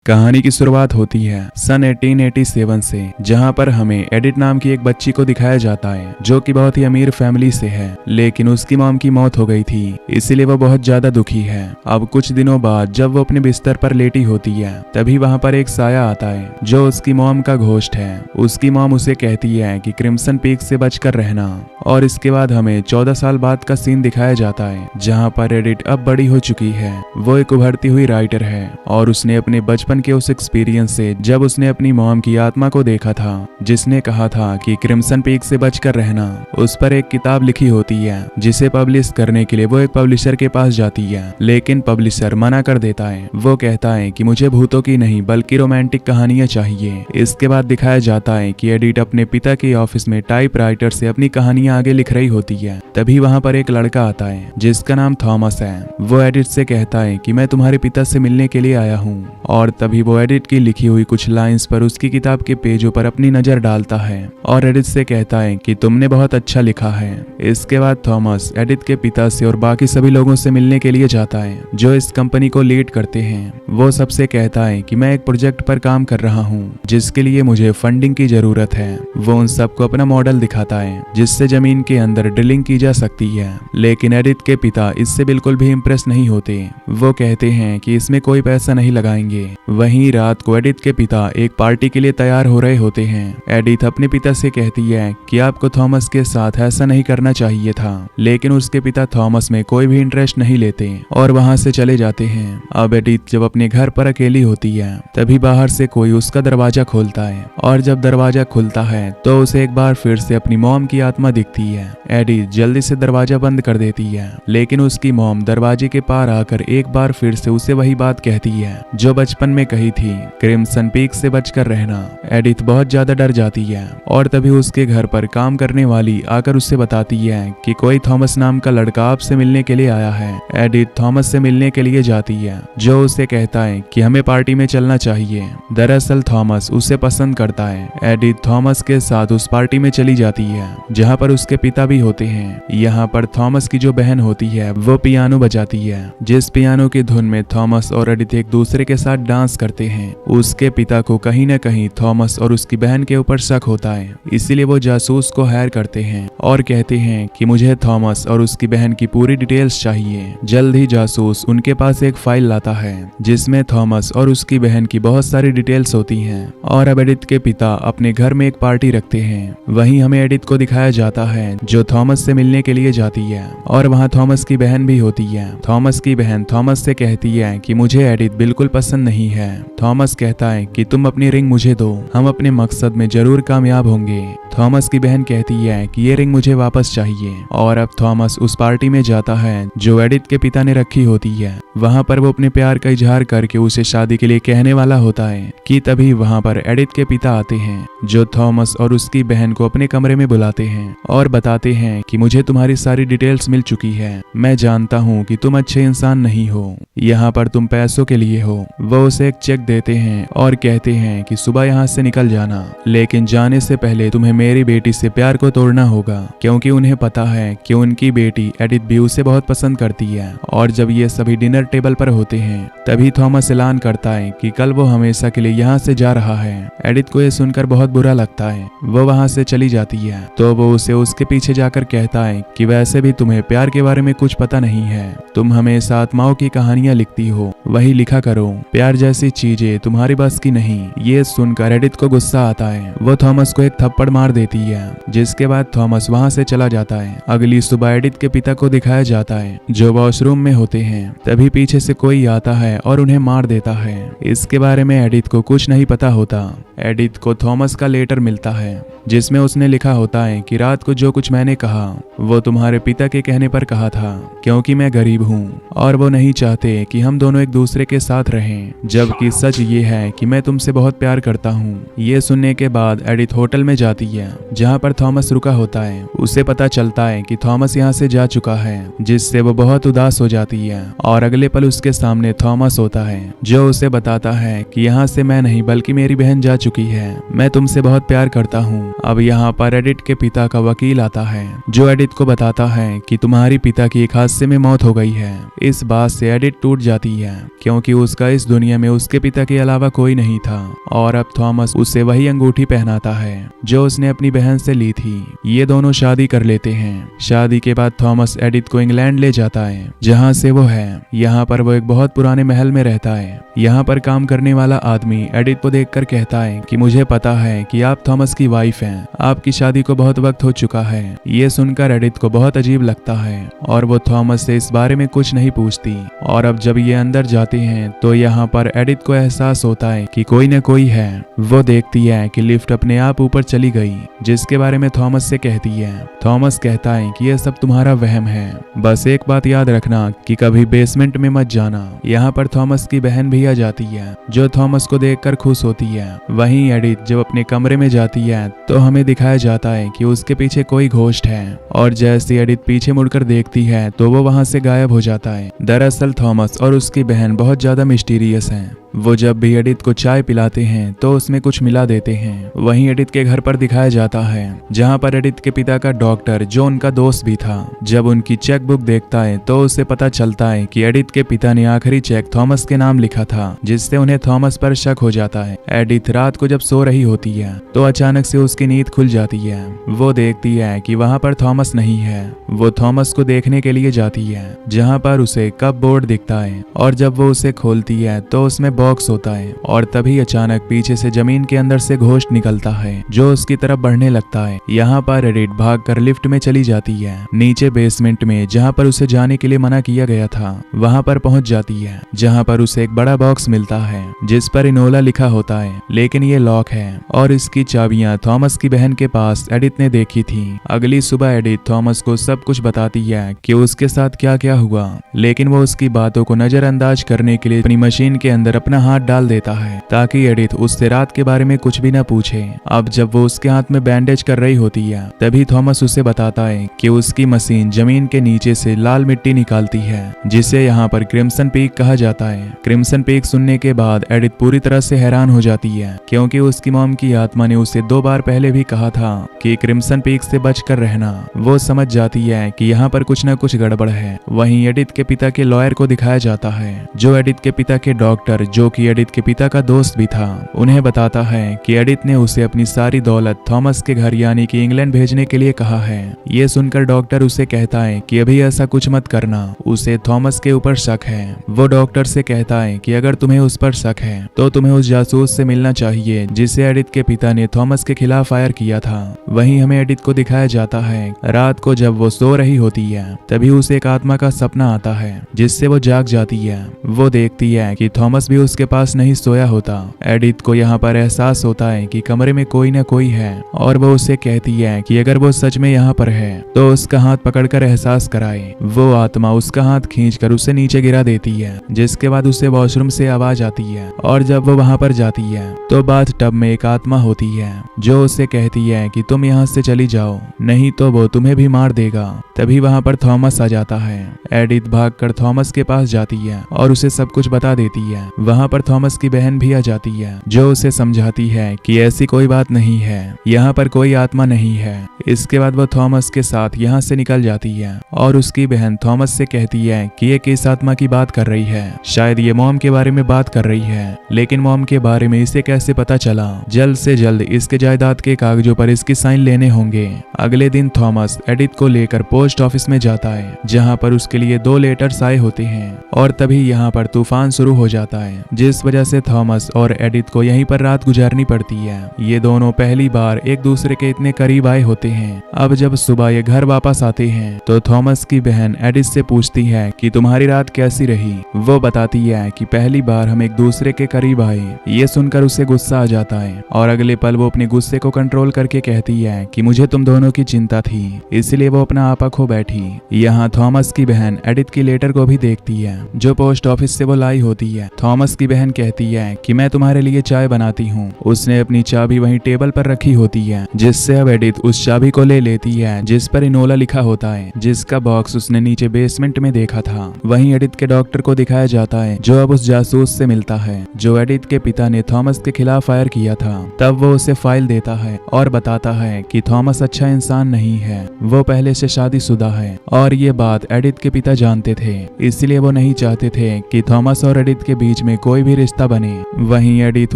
कहानी की शुरुआत होती है सन 1887 से, जहां पर हमें एडिथ नाम की एक बच्ची को दिखाया जाता है जो कि बहुत ही अमीर फैमिली से है, लेकिन उसकी मॉम की मौत हो गई थी, इसीलिए वो बहुत ज्यादा दुखी है। अब कुछ दिनों बाद जब वो अपने बिस्तर पर लेटी होती है तभी वहां पर एक साया आता है जो उसकी मॉम का घोस्ट है। उसकी मॉम उसे कहती है कि क्रिम्सन पीक से बचकर रहना। और इसके बाद हमें 14 साल बाद का सीन दिखाया जाता है जहाँ पर एडिथ अब बड़ी हो चुकी है। वो एक उभरती हुई राइटर है और उसने अपने बचपन के उस एक्सपीरियंस से, जब उसने अपनी मॉम की आत्मा को देखा था जिसने कहा था कि क्रिम्सन पीक से बचकर रहना, उस पर एक किताब लिखी होती है जिसे पब्लिश करने के लिए वो एक पब्लिशर के पास जाती है, लेकिन पब्लिशर मना कर देता है। वो कहता है कि मुझे भूतों की नहीं बल्कि रोमांटिक कहानियां चाहिए। इसके बाद दिखाया जाता है कि एडिथ अपने पिता के ऑफिस में टाइपराइटर से अपनी कहानियां आगे लिख रही होती है। तभी वहां पर एक लड़का आता है जिसका नाम थॉमस है। वो एडिथ से कहता है कि मैं तुम्हारे पिता से मिलने के लिए आया हूँ, और तभी वो एडिथ की लिखी हुई कुछ लाइंस पर उसकी किताब के पेजों पर अपनी नजर डालता है और एडिथ से कहता है कि तुमने बहुत अच्छा लिखा है। इसके बाद थॉमस एडिथ के पिता से और बाकी सभी लोगों से मिलने के लिए जाता है जो इस कंपनी को लीड करते हैं। वो सबसे कहता है कि मैं एक प्रोजेक्ट पर काम कर रहा हूँ जिसके लिए मुझे फंडिंग की जरूरत है। वो उन सबको अपना मॉडल दिखाता है जिससे जमीन के अंदर ड्रिलिंग की जा सकती है, लेकिन एडिथ के पिता इससे बिल्कुल भी इम्प्रेस नहीं होते। वो कहते हैं कि इसमें कोई पैसा नहीं लगाएंगे। वहीं रात को एडिथ के पिता एक पार्टी के लिए तैयार हो रहे होते हैं। एडिथ अपने पिता से कहती है कि आपको थॉमस के साथ ऐसा नहीं करना चाहिए था, लेकिन उसके पिता थॉमस में कोई भी इंटरेस्ट नहीं लेते और वहां से चले जाते हैं। अब एडिथ जब अपने घर पर अकेली होती है तभी बाहर से कोई उसका दरवाजा खोलता है, और जब दरवाजा खुलता है तो उसे एक बार फिर से अपनी मॉम की आत्मा दिखती है। एडिथ जल्दी से दरवाजा बंद कर देती है, लेकिन उसकी मॉम दरवाजे के पार आकर एक बार फिर से उसे वही बात कहती है जो बचपन में कही थी, क्रिम्सन पीक से बचकर रहना। एडिथ बहुत ज्यादा डर जाती है और तभी उसके घर पर काम करने वाली आकर उससे बताती है कि कोई थॉमस नाम का लड़का आपसे मिलने के लिए आया है। एडिथ थॉमस से मिलने के लिए जाती है जो उसे कहता है कि हमें पार्टी में चलना चाहिए। दरअसल थॉमस उसे पसंद करता है। एडिथ थॉमस के साथ उस पार्टी में चली जाती है जहाँ पर उसके पिता भी होते हैं। यहाँ पर थॉमस की जो बहन होती है वो पियानो बजाती है, जिस पियानो की धुन में थॉमस और एडिथ एक दूसरे के साथ डांस करते हैं। उसके पिता को कहीं न कहीं थॉमस और उसकी बहन के ऊपर शक होता है, इसीलिए वो जासूस को हायर करते हैं और कहते हैं कि मुझे थॉमस और उसकी बहन की पूरी डिटेल्स चाहिए। जल्द ही जासूस उनके पास एक फाइल लाता है जिसमें थॉमस और उसकी बहन की बहुत सारी डिटेल्स होती हैं। और अब एडिथ के पिता अपने घर में एक पार्टी रखते हैं। वहीं हमें एडिथ को दिखाया जाता है जो थॉमस से मिलने के लिए जाती है, और वहाँ थॉमस की बहन भी होती है। थॉमस की बहन थॉमस से कहती है कि मुझे एडिथ बिल्कुल पसंद नहीं है। थॉमस कहता है कि तुम अपनी रिंग मुझे दो, हम अपने मकसद में जरूर कामयाब होंगे। थॉमस की बहन कहती है कि ये रिंग मुझे वापस चाहिए, और अब थॉमस उस पार्टी में जाता है जो एडिथ के पिता ने रखी होती है। वहाँ पर वो अपने प्यार का इजहार करके उसे शादी के लिए कहने वाला होता है कि तभी वहाँ पर एडिथ के पिता आते हैं जो थॉमस और उसकी बहन को अपने कमरे में बुलाते हैं और बताते हैं कि मुझे तुम्हारी सारी डिटेल्स मिल चुकी है। मैं जानता हूँ कि तुम अच्छे इंसान नहीं हो, यहाँ पर तुम पैसों के लिए हो। वो उसे एक चेक देते हैं और कहते हैं कि सुबह यहाँ से निकल जाना, लेकिन जाने से पहले तुम्हें मेरी बेटी से प्यार को तोड़ना होगा, क्योंकि उन्हें पता है कि उनकी बेटी एडिथ भी उसे बहुत पसंद करती है। और जब ये सभी डिनर टेबल पर होते हैं तभी थॉमस ऐलान करता है कि कल वो हमेशा के लिए यहाँ से जा रहा है। एडिथ को ये सुनकर बहुत बुरा लगता है। वो वहाँ से चली जाती है तो वो उसे उसके पीछे जाकर कहता है कि वैसे भी तुम्हें प्यार के बारे में कुछ पता नहीं है, तुम हमेशा आत्माओं की कहानियां लिखती हो, वही लिखा करो, प्यार जैसी चीजें तुम्हारी बस की नहीं। ये सुनकर एडिथ को गुस्सा आता है। वो थॉमस को एक थप्पड़ मार देती है, जिसके बाद थॉमस वहाँ से चला जाता है। अगली सुबह एडिथ के पिता को दिखाया जाता है जो वॉशरूम में होते हैं। तभी पीछे से कोई आता है और उन्हें मार देता है। इसके बारे में एडिथ को कुछ नहीं पता होता। एडिथ को थॉमस का लेटर मिलता है जिसमें उसने लिखा होता है कि रात को जो कुछ मैंने कहा वो तुम्हारे पिता के कहने पर कहा था, क्योंकि मैं गरीब हूँ और वो नहीं चाहते कि हम दोनों एक दूसरे के साथ रहें, जबकि सच ये है कि मैं तुमसे बहुत प्यार करता हूँ। ये सुनने के बाद एडिथ होटल में जाती है जहाँ पर थॉमस रुका होता है। उसे पता चलता है कि थॉमस यहाँ से जा चुका है, जिससे वो बहुत उदास हो जाती है। और अगले पल उसके सामने थॉमस होता है जो उसे बताता है कि यहाँ से मैं नहीं बल्कि मेरी बहन जा चुकी है, मैं तुमसे बहुत प्यार करता हूँ। अब यहाँ पर एडिथ के पिता का वकील वकील आता है जो एडिथ को बताता है कि तुम्हारी पिता की एक हादसे में मौत हो गई है। इस बात से एडिथ टूट जाती है क्योंकि उसका इस दुनिया में उसके पिता के अलावा कोई नहीं था और अब थॉमस उसे वही अंगूठी पहनाता है जो उसने अपनी बहन से ली थी। ये दोनों शादी कर लेते हैं। शादी के बाद थॉमस एडिथ को इंग्लैंड ले जाता है जहाँ से वो है। यहाँ पर वो एक बहुत पुराने महल में रहता है। यहाँ पर काम करने वाला आदमी एडिथ को देखकर कहता है कि मुझे पता है कि आप थॉमस की वाइफ हैं। आपकी शादी को बहुत वक्त हो चुका है। ये सुनकर एडिथ को बहुत अजीब लगता है और वो थॉमस से इस बारे में कुछ नहीं पूछती। और अब जब ये अंदर जाते हैं तो यहाँ पर एडिथ को एहसास होता है कि कोई न कोई है। वो देखती है कि लिफ्ट अपने आप ऊपर चली गई, जिसके बारे में थॉमस से कहती है। थॉमस कहता है कि यह सब तुम्हारा वहम है, बस एक बात याद रखना कि कभी बेसमेंट में मत जाना। यहाँ पर थॉमस की बहन भी आ जाती है जो थॉमस को देखकर खुश होती है। वहीं एडिथ जब अपने कमरे में जाती है तो हमें दिखाया जाता है कि उसके पीछे कोई घोस्ट है और जैसे एडिथ पीछे मुड़कर देखती है तो वो वहां से गायब हो जाता है। दरअसल थॉमस और उसकी बहन बहुत ज्यादा मिस्टीरियस हैं। वो जब भी एडिथ को चाय पिलाते हैं तो उसमें कुछ मिला देते हैं। वहीं एडिथ के घर पर दिखाया जाता है जहां पर एडिथ के पिता का डॉक्टर जो उनका दोस्त भी था जब उनकी चेक बुक देखता है तो उसे पता चलता है कि एडिथ के पिता ने आखिरी चेक थॉमस के नाम लिखा था, जिससे उन्हें थॉमस पर शक हो जाता है। एडिथ रात को जब सो रही होती है तो अचानक से उसकी नींद खुल जाती है। वो देखती है कि वहां पर थॉमस नहीं है। वो थॉमस को देखने के लिए जाती है जहाँ पर उसे कप बोर्ड दिखता है और जब वो उसे खोलती है तो उसमें बॉक्स होता है और तभी अचानक पीछे से जमीन के अंदर से घोस्ट निकलता है जो उसकी तरफ बढ़ने लगता है। यहाँ पर एडिथ भागकर लिफ्ट में चली जाती है। नीचे बेसमेंट में जहाँ पर उसे जाने के लिए मना किया गया था वहाँ पर पहुँच जाती है जहाँ पर उसे एक बड़ा बॉक्स मिलता है जिस पर इनोला लिखा होता है, लेकिन ये लॉक है और इसकी चाबियां थॉमस की बहन के पास एडिथ ने देखी थी। अगली सुबह एडिथ थॉमस को सब कुछ बताती है कि उसके साथ क्या क्या हुआ, लेकिन वो उसकी बातों को नजरअंदाज करने के लिए अपनी मशीन के अंदर अपना हाथ डाल देता है ताकि एडिथ उससे रात के बारे में कुछ भी न पूछे। अब जब वो उसके हाथ में बैंडेज कर रही होती है तभी थॉमस उसे बताता है कि उसकी मशीन जमीन के नीचे से लाल मिट्टी निकालती है जिसे यहाँ पर क्रिम्सन पीक कहा जाता है। क्रिम्सन पीक सुनने के बाद एडिथ पूरी तरह से हैरान हो जाती है क्योंकि उसकी मॉम की आत्मा ने उसे 2 बार पहले भी कहा था कि क्रिम्सन पीक से बचकर रहना। वो समझ जाती है कि यहाँ पर कुछ न कुछ गड़बड़ है। वहीं एडिथ के पिता के लॉयर को दिखाया जाता है जो एडिथ के पिता के डॉक्टर जो कि एडिथ के पिता का दोस्त भी था उन्हें बताता है कि एडिथ ने उसे अपनी सारी दौलत थॉमस के घर यानी कि इंग्लैंड भेजने के लिए कहा है। ये सुनकर डॉक्टर उसे कहता है कि अभी ऐसा कुछ मत करना, उसे थॉमस के ऊपर शक है। वो डॉक्टर से कहता है कि अगर तुम्हें उस पर शक है तो तुम्हें उस जासूस से मिलना चाहिए जिसे एडिथ के पिता ने थॉमस के खिलाफ फायर किया था। वहीं हमें एडिथ को दिखाया जाता है रात को जब वो सो रही होती है तभी उसे एक आत्मा का सपना आता है जिससे वो जाग जाती है। वो देखती है कि थॉमस भी उसके पास नहीं सोया होता। एडिथ को यहाँ पर एहसास होता है कि कमरे में कोई न कोई है और वो उसे कहती है कि अगर वो सच में यहाँ पर है तो उसका हाथ पकड़कर एहसास कराए। वो आत्मा उसका हाथ खींचकर उसे नीचे गिरा देती है जिसके बाद उसे वॉशरूम से आवाज आती है और जब वो वहां पर जाती है तो बाथ टब में एक आत्मा होती है जो उसे कहती है कि तुम यहाँ से चली जाओ नहीं तो वो तुम्हें भी मार देगा। तभी वहां पर थॉमस आ जाता है। एडिथ भागकर थॉमस के पास जाती है और उसे सब कुछ बता देती है। वहां पर थॉमस की बहन भी आ जाती है जो उसे समझाती है कि ऐसी कोई बात नहीं है, यहाँ पर कोई आत्मा नहीं है। इसके बाद वो थॉमस के साथ यहाँ से निकल जाती है और उसकी बहन थॉमस से कहती है कि ये किस आत्मा की बात कर रही है, शायद ये मॉम के बारे में बात कर रही है, लेकिन मॉम के बारे में इसे कैसे पता चला? जल्द से जल्द इसके जायदाद के कागजों पर इसकी साइन लेने होंगे। अगले दिन थॉमस एडिथ को लेकर पोस्ट ऑफिस में जाता है जहाँ पर उसके लिए 2 लेटर्स आए होते हैं और तभी यहाँ पर तूफान शुरू हो जाता है जिस वजह से थॉमस और एडिथ को यहीं पर रात गुजारनी पड़ती है। ये दोनों पहली बार एक दूसरे के इतने करीब आए होते हैं। अब जब सुबह ये घर वापस आते हैं तो थॉमस की बहन एडिथ से पूछती है कि तुम्हारी रात कैसी रही। वो बताती है कि पहली बार हम एक दूसरे के करीब आए। ये सुनकर उसे गुस्सा आ जाता है और अगले पल वो अपने गुस्से को कंट्रोल करके कहती है कि मुझे तुम दोनों की चिंता थी, इसलिए वो अपना आपा खो बैठी। यहाँ थॉमस की बहन एडिथ की लेटर को भी देखती है जो पोस्ट ऑफिस से वो लाई होती है। थॉमस थॉमस की बहन कहती है कि मैं तुम्हारे लिए चाय बनाती हूँ। उसने अपनी चाबी वहीं टेबल पर रखी होती है, जिससे अब एडिथ उस चाबी को ले लेती है जिस पर इनोला लिखा होता है, जिसका बॉक्स उसने नीचे बेसमेंट में देखा था। वहीं एडिथ के डॉक्टर को दिखाया जाता है जो अब उस जासूस से मिलता है जो एडिथ के पिता ने थॉमस के खिलाफ फायर किया था। तब वो उसे फाइल देता है और बताता है कि थॉमस अच्छा इंसान नहीं है, वो पहले से शादीशुदा है और ये बात एडिथ के पिता जानते थे, इसलिए वो नहीं चाहते थे कि थॉमस और एडिथ के बीच में कोई भी रिश्ता बने। वहीं एडिथ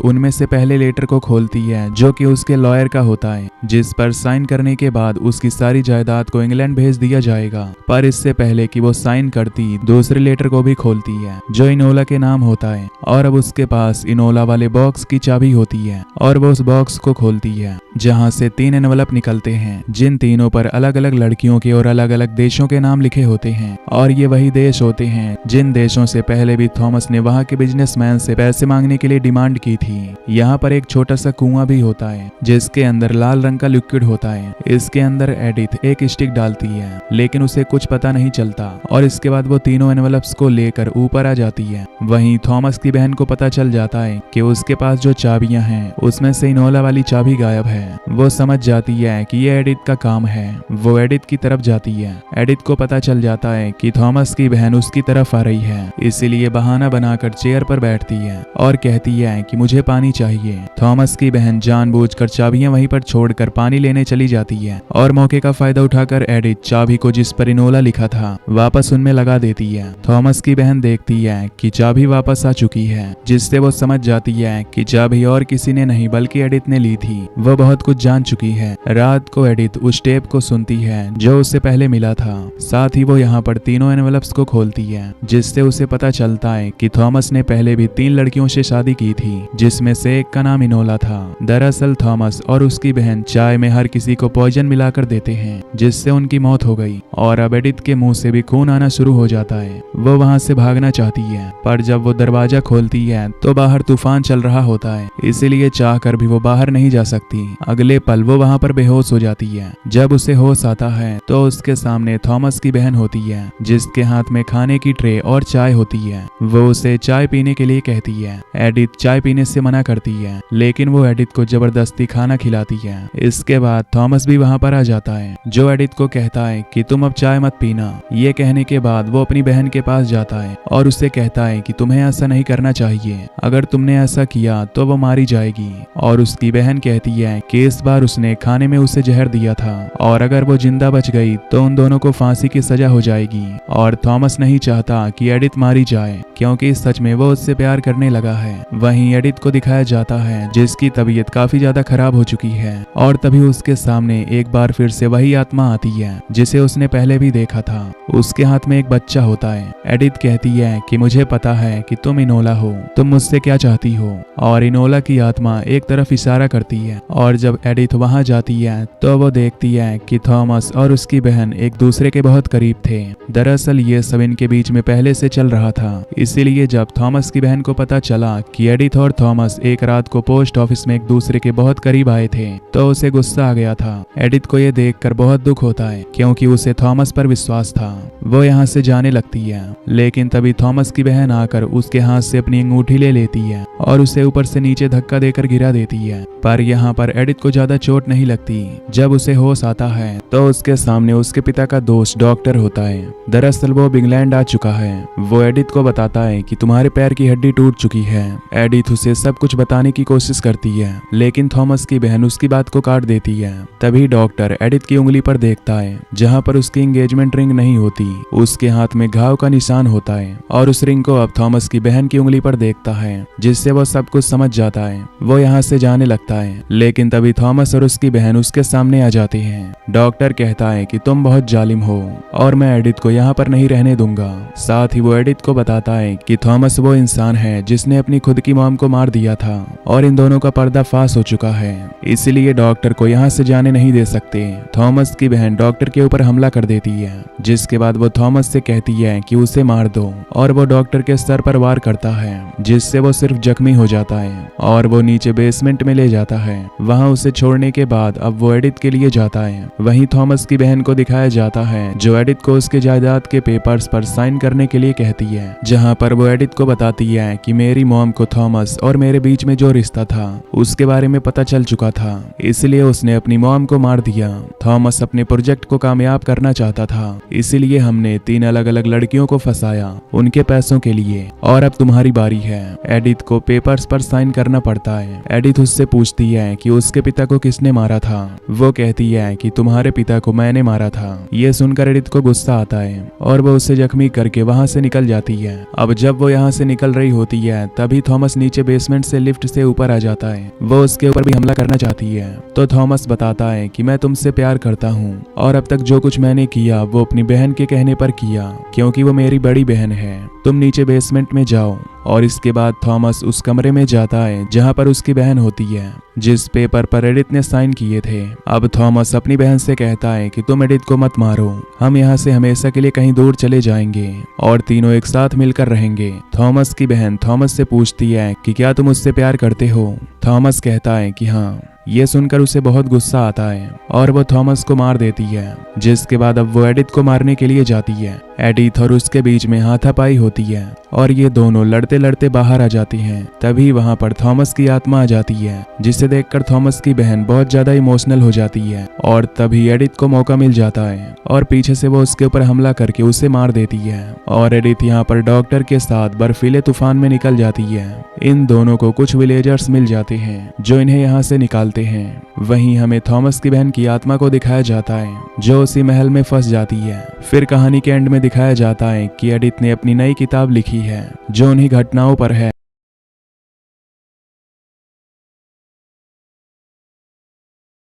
उनमें से पहले लेटर को खोलती है जो कि उसके लॉयर का होता है, जिस पर साइन करने के बाद उसकी सारी जायदाद को इंग्लैंड भेज दिया जाएगा। पर इससे पहले कि वो साइन करती, दूसरे लेटर को भी खोलती है जो इनोला के नाम होता है और अब उसके पास इनोला वाले बॉक्स की चाबी होती है और वो उस बॉक्स को खोलती है जहां से 3 एनवलप निकलते हैं, जिन तीनों पर अलग अलग लड़कियों के और अलग अलग देशों के नाम लिखे होते हैं और ये वही देश होते हैं जिन देशों से पहले भी थॉमस ने वहां के बिजनेसमैन से पैसे मांगने के लिए डिमांड की थी। यहाँ पर एक छोटा सा कुआं भी होता है जिसके अंदर लाल रंग का लिक्विड होता है। इसके अंदर एडिथ एक स्टिक डालती है लेकिन उसे कुछ पता नहीं चलता और इसके बाद वो तीनों एनवलप्स को लेकर ऊपर आ जाती है। वहीं थॉमस की बहन को पता चल जाता है कि उसके पास जो चाबियां हैं उसमें से इनोला वाली चाबी गायब है। वो समझ जाती है कि ये एडिथ का काम है। वो एडिथ की तरफ जाती है। एडिथ को पता चल जाता है कि थॉमस की बहन उसकी तरफ आ रही है, इसीलिए बहाना बनाकर चेयर पर बैठती है और कहती है कि मुझे पानी चाहिए। थॉमस की बहन जानबूझकर चाबियां वहीं पर छोड़कर पानी लेने चली जाती है और मौके का फायदा उठाकर एडिथ चाबी को जिस पर इनोला लिखा था वापस उनमें लगा देती है। थॉमस की बहन देखती है कि चाबी वापस आ चुकी है, जिससे वो समझ जाती है कि चाबी और किसी ने नहीं बल्कि एडिथ ने ली थी। वो बहुत कुछ जान चुकी है। रात को एडिथ उस टेप को सुनती है जो उससे पहले मिला था। साथ ही वो यहाँ पर तीनों एनवलप्स को खोलती है, जिससे उसे पता चलता है कि थॉमस ने पहले भी 3 लड़कियों से शादी की थी, जिसमें से एक का नाम इनोला था। दरअसल थॉमस और उसकी बहन चाय में हर किसी को पॉइजन मिलाकर देते हैं, जिससे उनकी मौत हो गई और अब एडिथ के मुंह से भी खून आना शुरू हो जाता है। वो वहाँ से भागना चाहती है, पर जब वो दरवाजा खोलती है तो बाहर तूफान चल रहा होता है, इसीलिए चाहकर भी वो बाहर नहीं जा सकती। अगले पल वो वहाँ पर बेहोश हो जाती है। जब उसे होश आता है तो उसके सामने थॉमस की बहन होती है, जिसके हाथ में खाने की ट्रे और चाय होती है। वो उसे चाय पीने के लिए कहती है। एडिथ चाय पीने से मना करती है, लेकिन वो एडिथ को जबरदस्ती खाना खिलाती है। इसके बाद थॉमस भी वहाँ पर आ जाता है, जो एडिथ को कहता है कि तुम अब चाय मत पीना। ये कहने के बाद वो अपनी बहन के पास जाता है और उससे कहता है कि तुम्हें ऐसा नहीं करना चाहिए, अगर तुमने ऐसा किया तो वो मारी जाएगी। और उसकी बहन कहती है कि इस बार उसने खाने में उसे जहर दिया था और अगर वो जिंदा बच गई तो उन दोनों को फांसी की सजा हो जाएगी। और थॉमस नहीं चाहता कि एडिथ मारी जाए, क्योंकि सच में वो उससे प्यार करने लगा है। वहीं एडिथ को दिखाया जाता है जिसकी तबीयत काफी ज्यादा खराब हो चुकी है और तभी उसके सामने एक बार फिर से वही आत्मा आती है जिसे उसने पहले भी देखा था। उसके हाथ में एक बच्चा होता है। एडिथ कहती है कि मुझे पता है कि तुम इनोला हो, तुम मुझसे क्या चाहती हो। और इनोला की आत्मा एक तरफ इशारा करती है और जब एडिथ वहां जाती है तो वो देखती है कि थॉमस और उसकी बहन एक दूसरे के बहुत करीब थे। दरअसल ये सब इनके बीच में पहले से चल रहा था, इसीलिए जब थॉमस की बहन को पता चला कि एडिथ और थॉमस एक रात को पोस्ट ऑफिस में एक दूसरे के बहुत करीब आए थे तो उसे गुस्सा आ गया था। एडिथ को ये देखकर बहुत दुख होता है, क्योंकि उसे थॉमस पर विश्वास था। वो यहाँ से जाने लगती है, लेकिन तभी थॉमस की बहन आकर उसके हाथ से अपनी अंगूठी ले लेती है और उसे ऊपर से नीचे धक्का देकर गिरा देती है। पर यहाँ पर एडिथ को ज्यादा चोट नहीं लगती। जब उसे होश आता है तो उसके सामने उसके पिता का दोस्त डॉक्टर होता है। दरअसल वो इंग्लैंड आ चुका है। वो एडिथ को बताता है कि तुम्हारे पैर की हड्डी टूट चुकी है। एडिथ उसे सब कुछ बताने की कोशिश करती है, लेकिन थॉमस की बहन उसकी बात को काट देती है। तभी डॉक्टर एडिथ की उंगली पर देखता है जहाँ पर उसकी एंगेजमेंट रिंग नहीं होती। उसके हाथ में घाव का निशान होता है और उस रिंग को अब थॉमस की बहन की उंगली पर देखता है, जिससे वो सब कुछ समझ जाता है। वो यहाँ से जाने लगता है, लेकिन तभी थॉमस और उसकी बहन उसके सामने आ जाती हैं। डॉक्टर कहता है कि तुम बहुत जालिम हो और मैं एडिथ को यहाँ पर नहीं रहने दूंगा। साथ ही वो एडिथ को बताता है कि थॉमस वो इंसान है जिसने अपनी खुद की मॉम को मार दिया था और इन दोनों का पर्दाफाश हो चुका है, इसलिए डॉक्टर को यहाँ से जाने नहीं दे सकते। थॉमस की बहन डॉक्टर के ऊपर हमला कर देती है, जिसके बाद वो थॉमस से कहती है कि उसे मार दो और वो डॉक्टर के सर पर वार करता है, जिससे वो सिर्फ जख्मी हो जाता है और वो नीचे बेसमेंट में ले जाता है। वहाँ उसे छोड़ने के बाद अब वो एडिथ के लिए जाता है। वहीं थॉमस की बहन को दिखाया जाता है जो एडिथ को उसके जायदाद के पेपर्स पर साइन करने के लिए कहती है, जहाँ पर वो एडिथ को बताती बताती है कि मेरी मॉम को थॉमस और मेरे बीच में जो रिश्ता था उसके बारे में पता चल चुका था, इसलिए उसने अपनी मॉम को मार दिया। थॉमस अपने प्रोजेक्ट को कामयाब करना चाहता था, इसीलिए हमने 3 अलग अलग लड़कियों को फंसाया उनके पैसों के लिए। और अब तुम्हारी बारी है। एडिथ को पेपर्स पर साइन करना पड़ता है। एडिथ उससे पूछती है कि उसके पिता को किसने मारा था। वो कहती है कि तुम्हारे पिता को मैंने मारा था। ये सुनकर एडिथ को गुस्सा आता है और वो उसे जख्मी करके वहां से निकल जाती है। अब जब वो यहाँ से निकल रही होती है तभी थॉमस नीचे बेसमेंट से लिफ्ट से ऊपर आ जाता है। वो उसके ऊपर भी हमला करना चाहती है तो थॉमस बताता है कि मैं तुमसे प्यार करता हूँ और अब तक जो कुछ मैंने किया वो अपनी बहन के कहने पर किया, क्योंकि वो मेरी बड़ी बहन है। तुम नीचे बेसमेंट में जाओ। और इसके बाद थॉमस उस कमरे में जाता है जहाँ पर उसकी बहन होती है, जिस पेपर पर एडिथ ने साइन किए थे। अब थॉमस अपनी बहन से कहता है कि तुम एडिथ को मत मारो, हम यहाँ से हमेशा के लिए कहीं दूर चले जाएंगे और तीनों एक साथ मिलकर रहेंगे। थॉमस की बहन थॉमस से पूछती है कि क्या तुम उससे प्यार करते हो। थॉमस कहता है कि हाँ। ये सुनकर उसे बहुत गुस्सा आता है और वो थॉमस को मार देती है, जिसके बाद अब वो एडिथ को मारने के लिए जाती है। एडिथ और उसके बीच में हाथापाई होती है और ये दोनों लड़ते लड़ते बाहर आ जाती हैं। तभी वहां पर थॉमस की आत्मा आ जाती है, जिसे देखकर थॉमस की बहन बहुत ज्यादा इमोशनल हो जाती है। और तभी एडिथ को मौका मिल जाता है और पीछे से वो उसके ऊपर हमला करके उसे मार देती है। और एडिथ यहाँ पर डॉक्टर के साथ बर्फीले तूफान में निकल जाती है। इन दोनों को कुछ विलेजर्स मिल जाते हैं जो इन्हें यहाँ से निकालते हैं। वहीं हमें थॉमस की बहन की आत्मा को दिखाया जाता है जो उसी महल में फंस जाती है। फिर कहानी के एंड में दिखाया जाता है कि एडिथ ने अपनी नई किताब लिखी है जो उन्हीं घटनाओं पर है